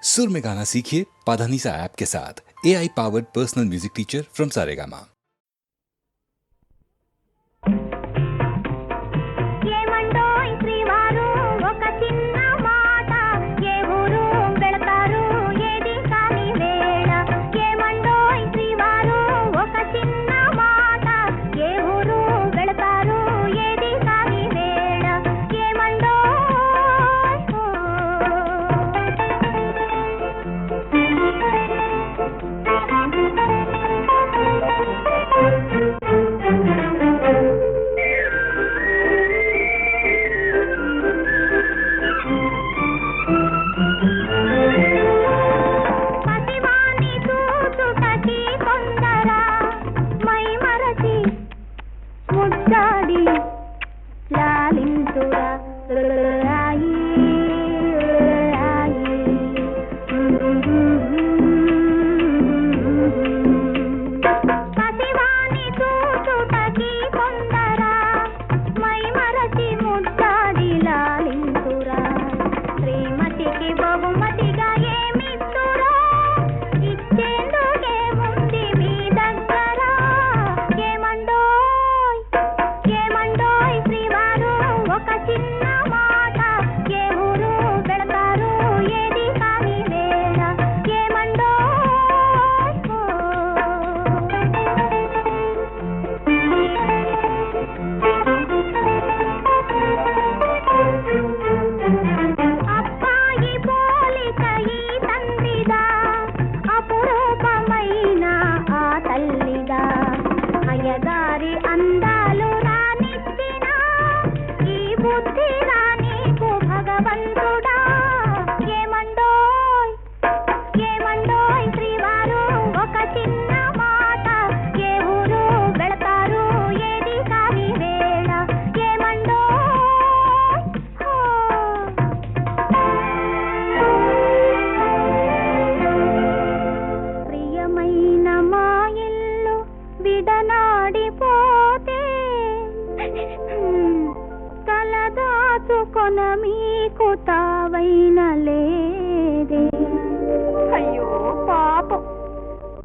सुर में गाना सीखिए पाधानीसा ऐप के साथ। AI powered personal music teacher from Saregama.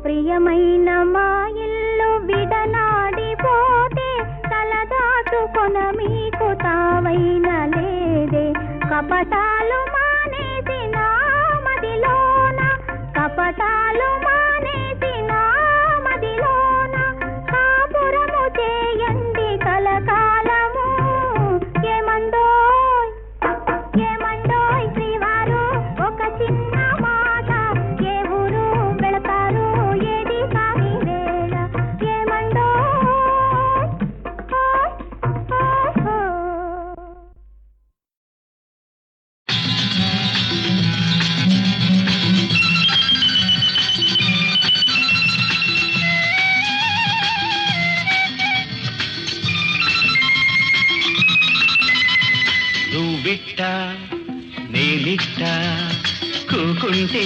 ప్రియమైన మా ఇల్లు విడనాడిపోతే తలదాచుకొన మీకు తావైన లేదే. కపటాలు మానేసి నా మదిలోన, కపటాలు మానేసి నా మదిలోన కాపురము చేయండి కలకాలము. ఏమండోయ్ ఏమండోయ్ శ్రీవారు ఒక చిన్న మాట, ఏ ఊరు వెళతారు ఏది కాని వేళ. ఏమండోయ్ నువ్విట్ట నేనిట్ట కూకుంటే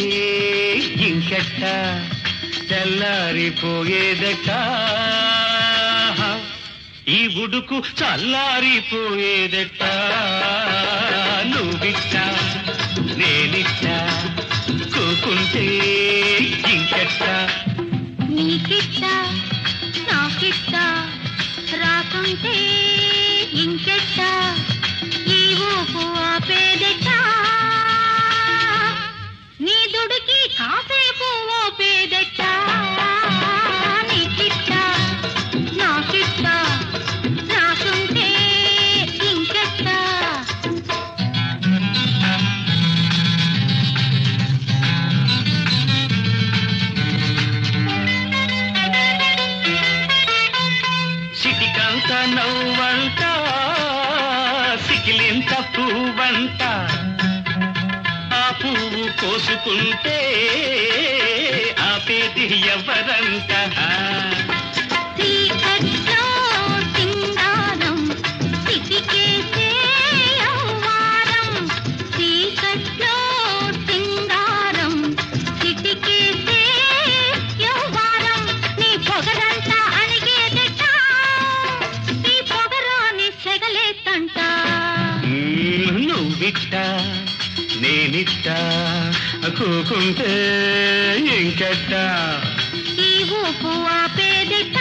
ఇంకెట్ట తెల్లారిపోయేదట, ఈ ఉడుకు చల్లారిపోయేదట. నువ్విట్ట నేనిట్ట కూకుంటే ఇంకెట్ట. నీకిట్ట నాకిట్ట రాకుంటే ఇంకెట్ట, ఈ ఊపు ఆపేదెట్ట, నీ దుడికి కాసేపు ఓపేదెట్ట. నీకిట్ట నాకిట్ట రాకుంటే ఇంకెట్ట. సిటికంత నవ్వంట, సికిలింత పువ్వంట, ఆ పువ్వు కోసుకుంటే ఆపేది ఎవరంట. చీకట్లో సింగారం సిటికేసే యవ్వారం, చీకట్లో సింగారం సిటికేసే యవ్వారం. నీ పొగరంతా అణిగేదట, నీ పొగరాని సెగలేతంట. నువ్విట్ట నేనిట్ట కూకుంటే ఇంకెట్టా ఈ ఊపు ఆపేదెట్ట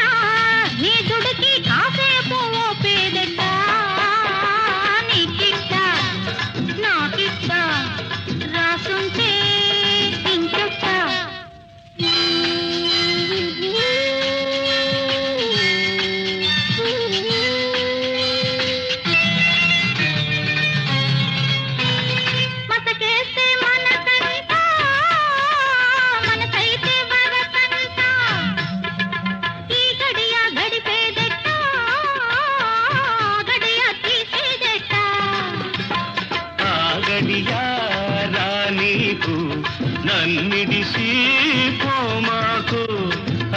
నీ దుడికి కాసేపు ఓపేదెట్ట నీకిట్ట నాకిట్ట రాసుంటే ఇంకెట్ట మతకేస్తే మనకంట మనసైతే వరకంట ఈ గడియ గడిపేదెట్ట గడియ తీసేదెట్ట ఆ గడియారా నీకు నన్నిడిసి పోమాకు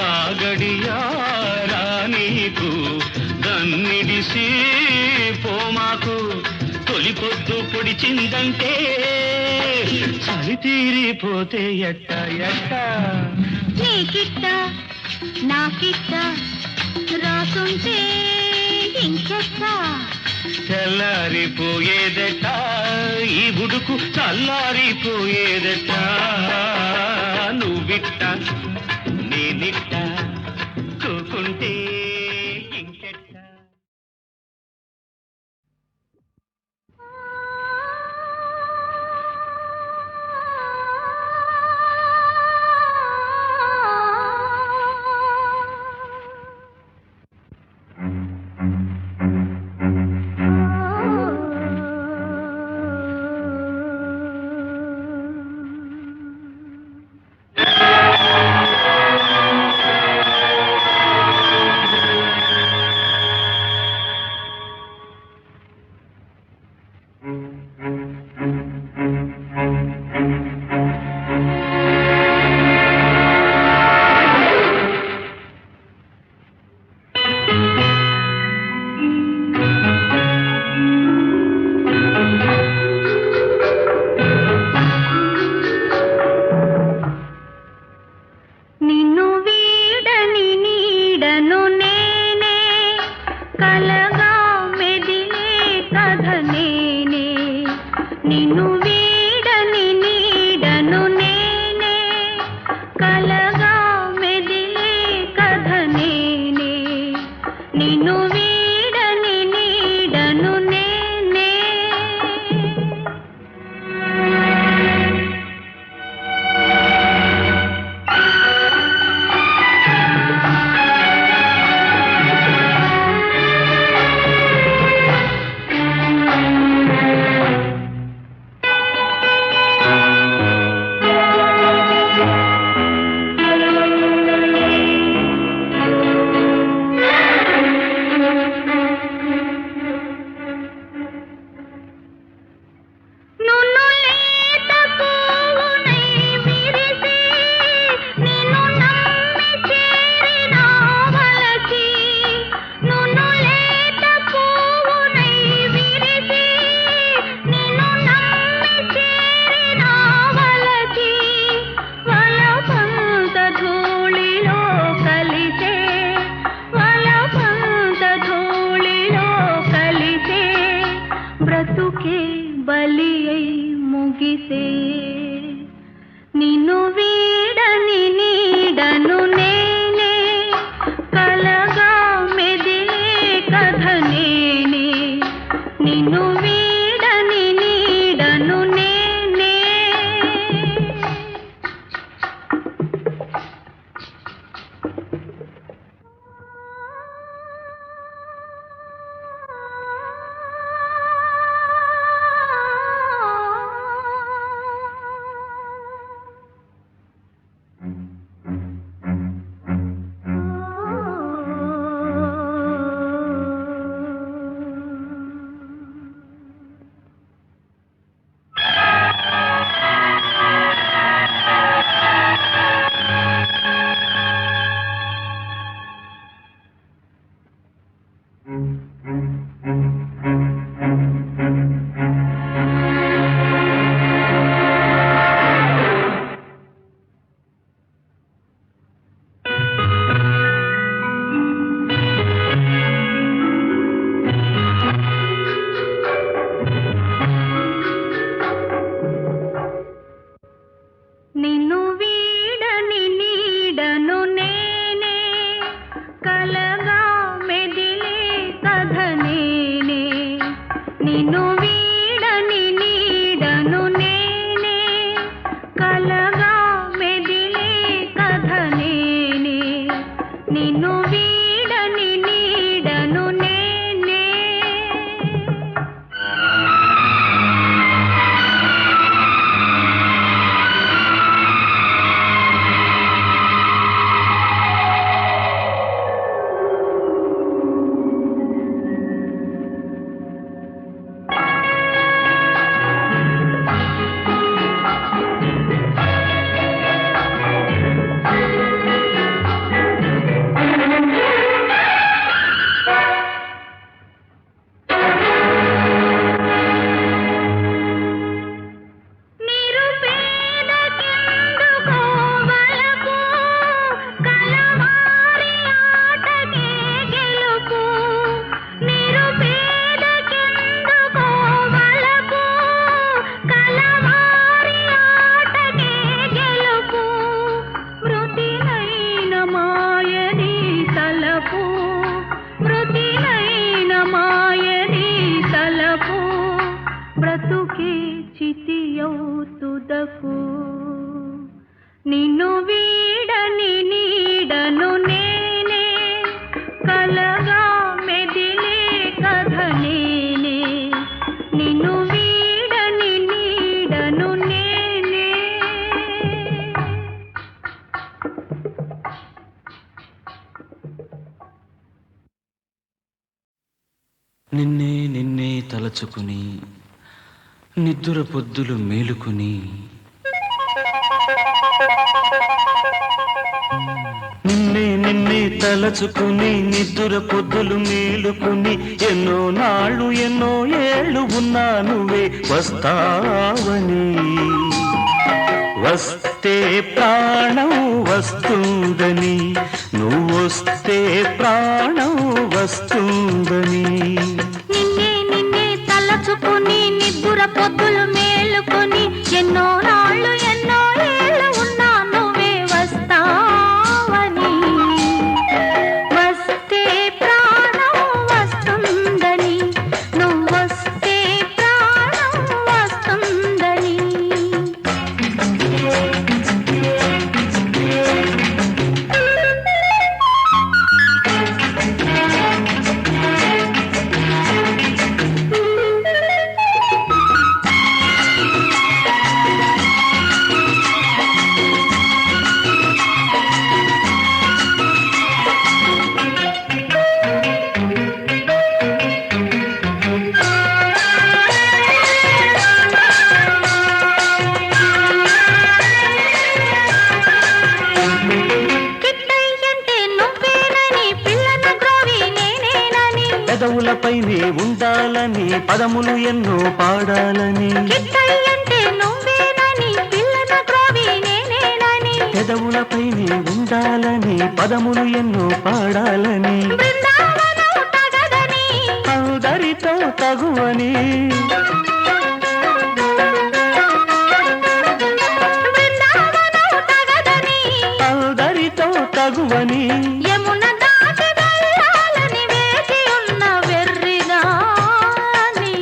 ఆ గడియారా నీకు నన్నిడిసి పోమాకు తొలి పొద్దు పొడిచిందంటే చలి తీరిపోతే ఎట్ట ఎట్ట నీకిట్ట నాకిట్ట రాసుంటే ఇంకెట్ట తెల్లారిపోయేదట ఈ బుడుకు చల్లారిపోయేదట నువ్విట్ట నేనిట్ట కూకుంటే ఇంకెట్ట నిన్ను వీడని నీడను నేనే కలగా మెదిలే కథ నేనే నిన్ను వీడని నీడను నేనే కలగా మెదిలే కథ నేనే నిన్ను వీడని నీడను నేనే బ్రతుకే చితియౌతుదకు నిన్ను వీడని నీడను నేనే కలగా మెదిలే కథ నేనే నిన్ను వీడని నీడను నేనే నిన్నే నిన్నే తలచుకుని నిద్దుర పొద్దులు మేలుకుని నిన్నే నిన్నే తలచుకుని నిద్దుర పొద్దులు మేలుకుని ఎన్నో నాళ్ళు ఎన్నో ఏళ్ళు ఉన్నా నువ్వే వస్తావని వస్తే ప్రాణం వస్తుందని నువ్వొస్తే ప్రాణం వస్తుందని నిన్నే నిన్నే తలచుకుని నిద్దుర పొద్దులు మేలుకొని ఎన్నో నాళ్ళు ఎన్నో ఏళ్ళు ఉన్నా నువ్వే వస్తావని వస్తే ప్రాణం వస్తుందని నువ్వొస్తే ప్రాణం వస్తుందని పెదవులపైనే ఉండాలని పదములు ఎన్నో పాడాలని కిట్టయ్యంటే నువ్వేనని పిల్లన గ్రోవి నేనేనని పెదవులపైనే ఉండాలని పదములు ఎన్నో పాడాలని బృందావనం తగదని అందరితో తగువని బృందావనం తగదని అందరితో తగువని యమున దాటి వెళ్ళాలని వేచి ఉన్న వెర్రిగాని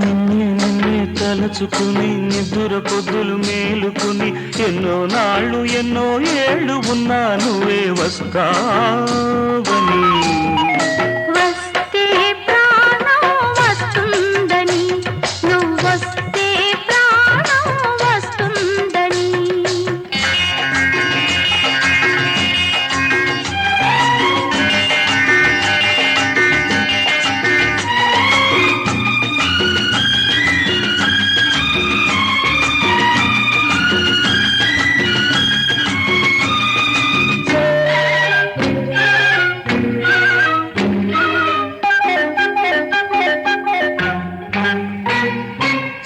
నిన్నే నిన్నే తలచుకుని నిద్దుర పొద్దులు మేలుకుని ఎన్నో నాళ్ళు ఎన్నో ఏళ్ళు ఉన్నా నువ్వే వస్తావని వస్తే ప్రాణం వస్తుందని నువ్వొస్తే ప్రాణం వస్తుందని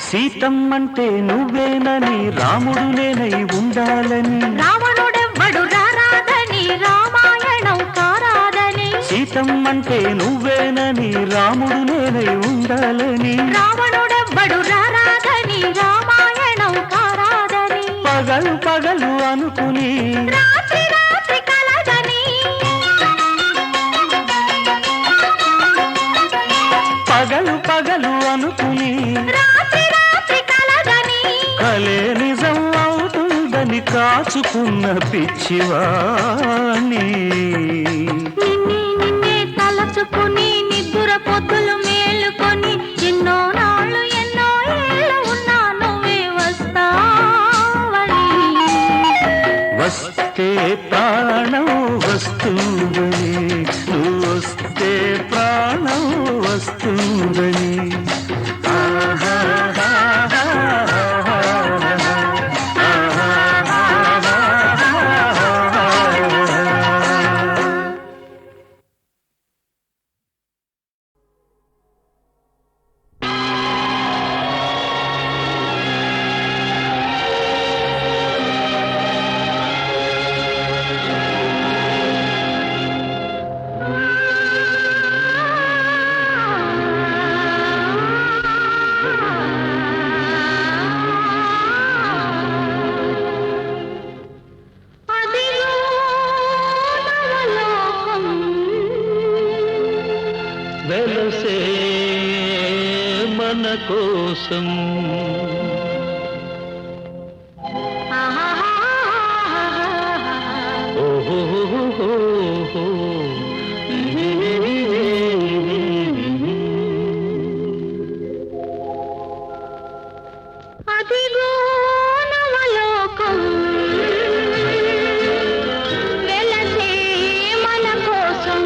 సీతమ్మంటే నువ్వేనని రాముడు నేనై ఉండాలని రావణుడెవ్వడు రారాదని రామాయణం కారాదని సీతమ్మంటే నువ్వేనని రాముడు నేనై ఉండాలని రావణుడెవ్వడు రారాదని రామాయణం కారాదని పగలు పగలు అనుకుని రాత్రి రాత్రి కలగని పగలు పగలు అనుకుని రాత్రి రాత్రి కలగని కలే నిజం అవుతుందని కాచుకున్న పిచ్చివాణి నిన్నే నిన్నే తలచుకుని నిద్ర పొద్దులు మేలుకొని ఎన్నో నాళ్ళు ఎన్నో ఏళ్ళు ఉన్నా నువ్వే వస్తావని వస్తే ప్రాణం వస్తుందని నువ్వు వస్తే ప్రాణం వస్తుందని అదిగో నవలోకం వెలసే మన కోసం ఓహో అదిగో నవలోకం వెలసే మన కోసం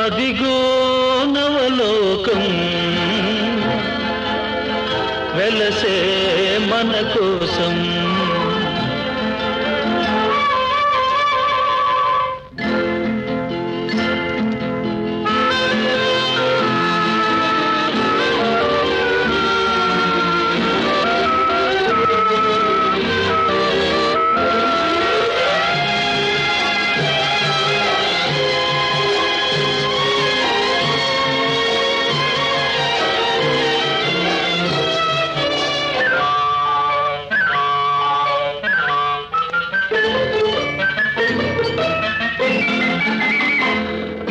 అదిగో నవలోకం వెలసే మన కోసం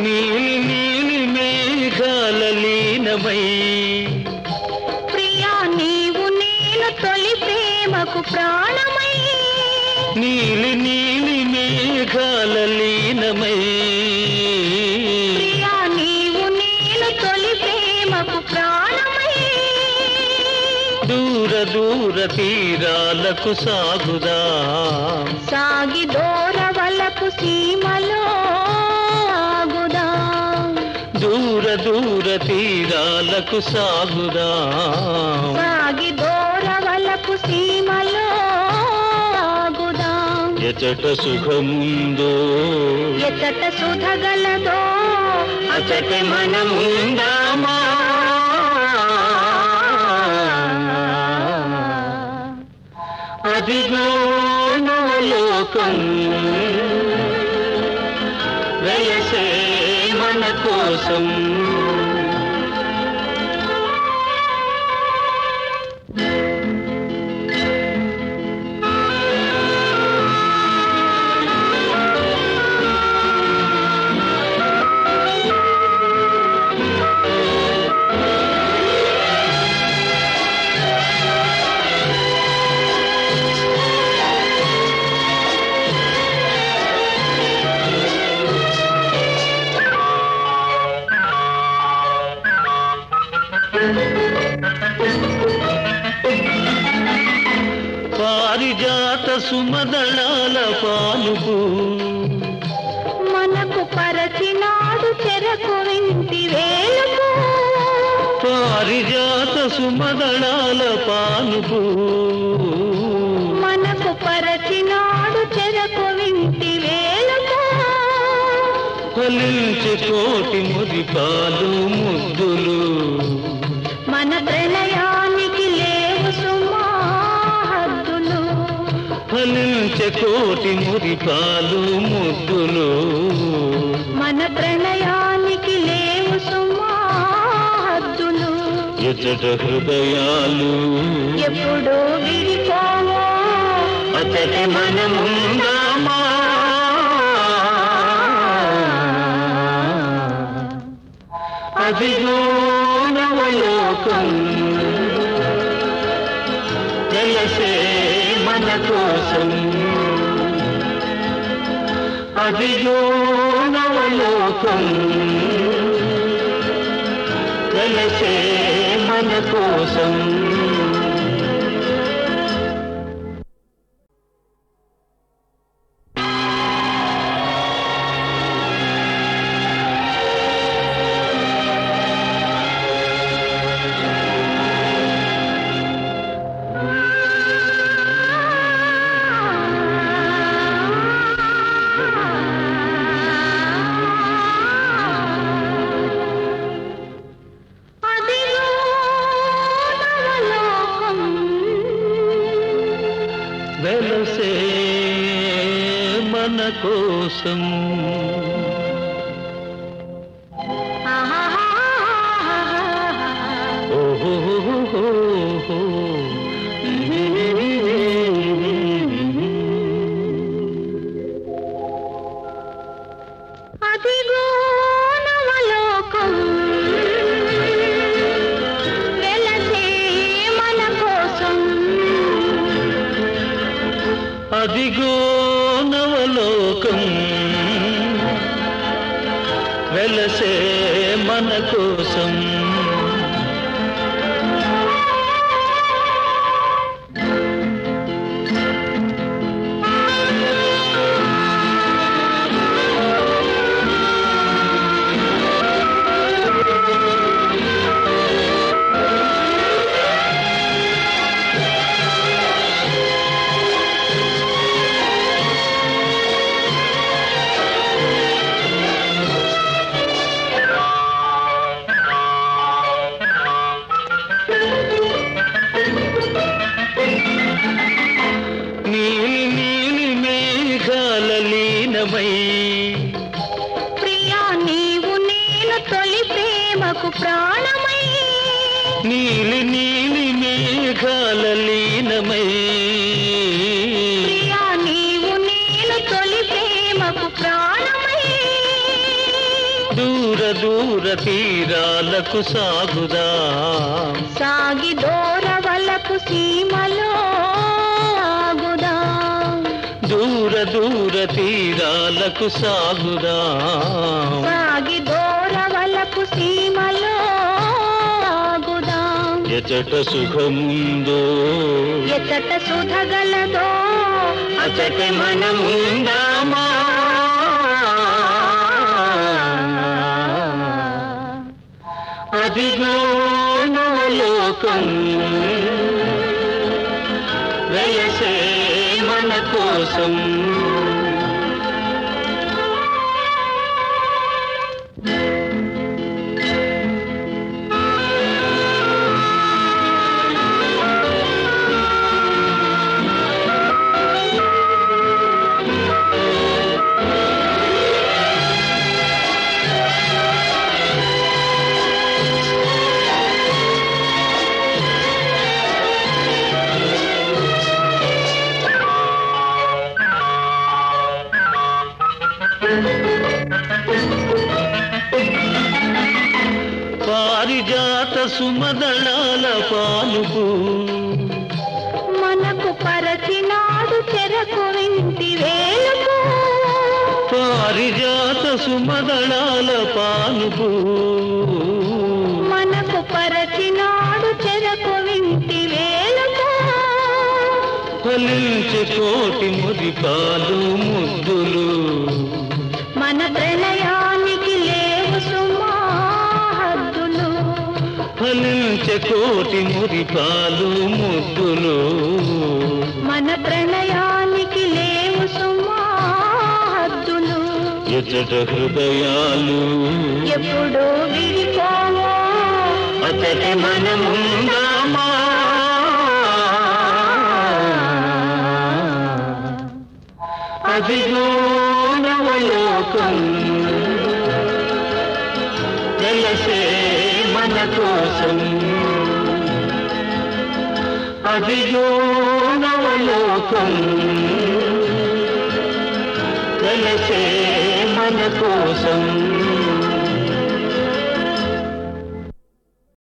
నీలి నీలి మేఘాల లీనమై ప్రియా నీవు నేను తొలి ప్రేమకు ప్రాణమై నీలి నీలి మేఘాల లీనమై ప్రియా నీవు నేను తొలి ప్రేమకు ప్రాణమై దూర దూర తీరాలకు సాగుదా సాగి దూరవలపు సీమలో ఆగుదా దూర దూర తీరాలకు సాగుదా సాగి దూరవలపు సీమలో ఆగుదా ఎచట సుఖముందో ఎచ్చట సుధగలదో అచట మనముందామా అదిగో నవలోకం వెలసే మన కోసం పారిజాత సుమదళాల పాలుపు మనకు పరచినాడు చెరకు వింటి వేలుపు పారిజాత సుమదళాల పాలుపు మనకు పరచినాడు చెరకు వింటి వేలుపు ఫలించే కోటి మురిపాలు ముద్దులు మన ప్రణయానికి లేవు సుమా హద్దులు ఫలించే కోటి మురిపాలు ముద్దులు మన ప్రణయానికి లేవు సుమా హద్దులు ఎచ్చట హృదయాలు ఎప్పుడు విడిపోవో అతటి మనముందామా అదిగో నవలోకం వెలసే మన కోసం అదిగో నవలోకం వెలసే మన కోసం అదిగో నవలోకం వెలసే మన కోసం ఓహో అదిగో నవలోకం వెలసే మన కోసం అదిగో నవలోకం వెలసే మన కోసం నీలి నీలి మేఘాల లీనమై ప్రియా నీవు నేను తొలి ప్రేమకు ప్రాణమై నీలి నీలి మేఘాల లీనమై ప్రియా నీవు నేను తొలి ప్రేమకు ప్రాణమై దూర దూర తీరాలకు సాగుదా సాగి దూరవలపు సీమలో ఆగుదా దూర దూర తీరాలకు సాగుదా సాగి దూరవలపు సీమలో ఆగుదా ఎచట సుఖముందో ఎచ్చట సుధగలదో అచట మనముందామా అదిగో నవలోకం వెలసే మన కోసం పారిజాత సుమదళాల పాలుకు మనకు పరచినాడు చెరకు వింటి వేలుకు పారిజాత సుమదళాల పాలుకు మనకు పరచినాడు చెరకు వింటి వేలుకు ఫలించే కోటి మురిపాలు ముద్దులు మన ప్రణయానికి లేవు సుమా హద్దులు ఫలించే కోటి మురిపాలు ముద్దులు మన ప్రణయానికి లేవు సుమా హద్దులు ఎచ్చట హృదయాలు ఎప్పుడు విడిపోవో అతటి మనముందామా అదిగో నవలోకం వెలసే మన కోసం అదిగో నవలోకం వెలసే మన కోసం